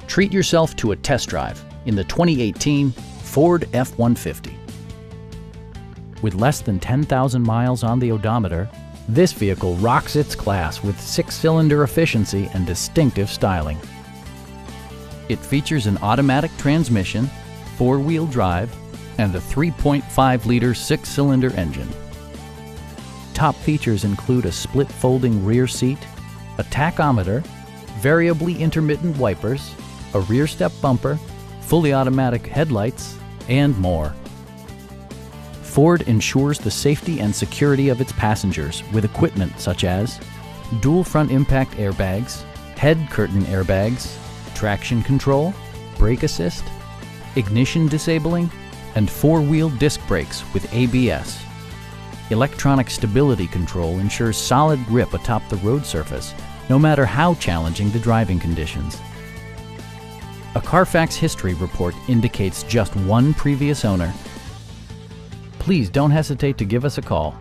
Treat yourself to a test drive in the 2018 Ford F-150. With less than 10,000 miles on the odometer, this vehicle rocks its class with 6-cylinder efficiency and distinctive styling. It features an automatic transmission, 4-wheel drive, and a 3.5-liter 6-cylinder engine. Top features include a split folding rear seat, a tachometer, variably intermittent wipers, a rear step bumper, fully automatic headlights, and more. Ford ensures the safety and security of its passengers with equipment such as dual front impact airbags, head curtain airbags, traction control, brake assist, ignition disabling, and 4-wheel disc brakes with ABS. Electronic stability control ensures solid grip atop the road surface, no matter how challenging the driving conditions. A Carfax history report indicates just one previous owner. Please don't hesitate to give us a call.